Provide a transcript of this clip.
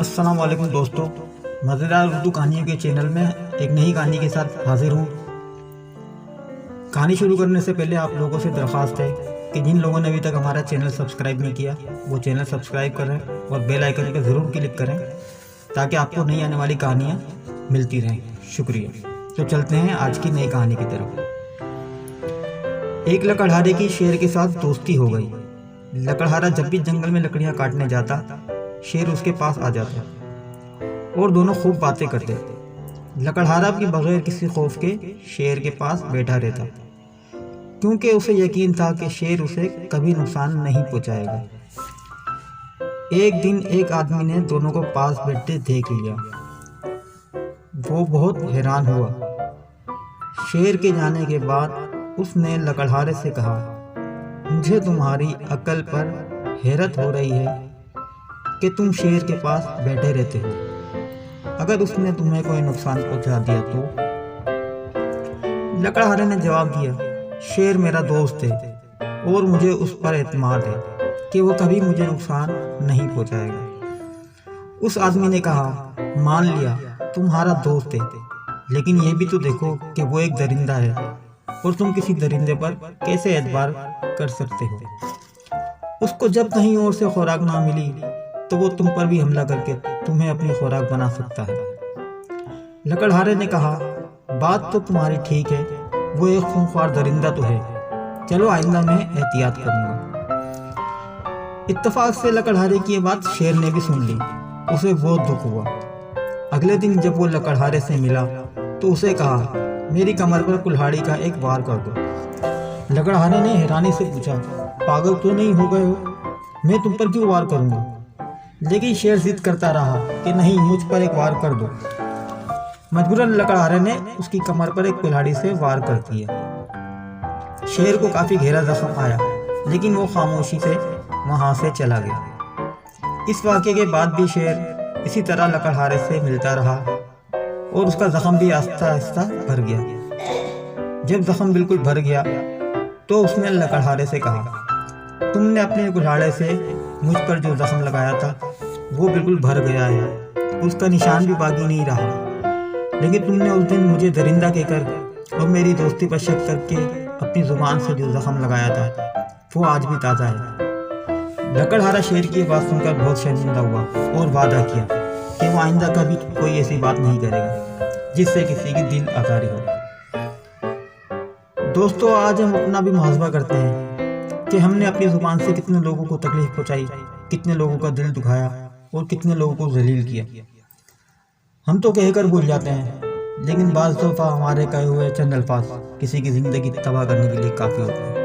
अस्सलाम वालेकुम दोस्तों, मज़ेदार उर्दू कहानियों के चैनल में एक नई कहानी के साथ हाजिर हूँ। कहानी शुरू करने से पहले आप लोगों से दरख्वास्त है कि जिन लोगों ने अभी तक हमारा चैनल सब्सक्राइब नहीं किया वो चैनल सब्सक्राइब करें और बेल आइकन पर ज़रूर क्लिक करें ताकि आपको नई आने वाली कहानियाँ मिलती रहें। शुक्रिया। तो चलते हैं आज की नई कहानी की तरफ। एक लकड़हारे की शेर के साथ दोस्ती हो गई। लकड़हारा जब भी जंगल में लकड़ियाँ काटने जाता, शेर उसके पास आ जाता और दोनों खूब बातें करते। लकड़हारा भी बगैर किसी खौफ के शेर के पास बैठा रहता, क्योंकि उसे यकीन था कि शेर उसे कभी नुकसान नहीं पहुंचाएगा। एक दिन एक आदमी ने दोनों को पास बैठते देख लिया। वो बहुत हैरान हुआ। शेर के जाने के बाद उसने लकड़हारे से कहा, मुझे तुम्हारी अक्ल पर हैरत हो रही है कि तुम शेर के पास बैठे रहते हो। अगर उसने तुम्हें कोई नुकसान पहुंचा दिया तो? लकड़हारे ने जवाब दिया, शेर मेरा दोस्त है और मुझे उस पर एतमाद है कि वो कभी मुझे नुकसान नहीं पहुंचाएगा। उस आदमी ने कहा, मान लिया तुम्हारा दोस्त है, लेकिन ये भी तो देखो कि वो एक दरिंदा है और तुम किसी दरिंदे पर कैसे एतबार कर सकते हो। उसको जब कहीं और से खुराक ना मिली तो वो तुम पर भी हमला करके तुम्हें अपनी खुराक बना सकता है। लकड़हारे ने कहा, बात तो तुम्हारी ठीक है, वो एक खूंखार दरिंदा तो है, चलो आइंदा मैं एहतियात करूंगा। इत्तेफाक से लकड़हारे की ये बात शेर ने भी सुन ली। उसे बहुत दुख हुआ। अगले दिन जब वो लकड़हारे से मिला तो उसे कहा, मेरी कमर पर कुल्हाड़ी का एक वार कर दो। लकड़हारे ने हैरानी से पूछा, पागल तो नहीं हो गए हो, मैं तुम पर क्यों वार करूंगा? लेकिन शेर जिद करता रहा कि नहीं, मुझ पर एक वार कर दो। मजबूरन लकड़हारे ने उसकी कमर पर एक कुल्हाड़ी से वार कर दिया। शेर को काफी गहरा जख्म आया, लेकिन वो खामोशी से वहां से चला गया। इस वाक़े के बाद भी शेर इसी तरह लकड़हारे से मिलता रहा और उसका जख्म भी आहिस्ता आहिस्ता भर गया। जब जख्म बिल्कुल भर गया तो उसने लकड़हारे से कहा, तुमने अपने कुल्हाड़े से मुझ पर जो जख्म लगाया था वो बिल्कुल भर गया है, उसका निशान भी बाकी नहीं रहा। लेकिन तुमने उस दिन मुझे दरिंदा कहकर और मेरी दोस्ती पर शक करके अपनी जुबान से जो जख्म लगाया था वो आज भी ताज़ा है। लकड़हारा शेर की बात सुनकर बहुत शर्मिंदा हुआ और वादा किया कि वो आइंदा कभी कोई ऐसी बात नहीं करेगा जिससे किसी की दिल आज़ारी हो। दोस्तों, आज हम अपना भी मुहासबा करते हैं कि हमने अपनी ज़ुबान से कितने लोगों को तकलीफ पहुंचाई, कितने लोगों का दिल दुखाया और कितने लोगों को जलील किया। हम तो कहकर भूल जाते हैं, लेकिन बाज़ दफ़ा हमारे कहे हुए चंद अल्फाज किसी की ज़िंदगी तबाह करने के लिए काफ़ी होते हैं।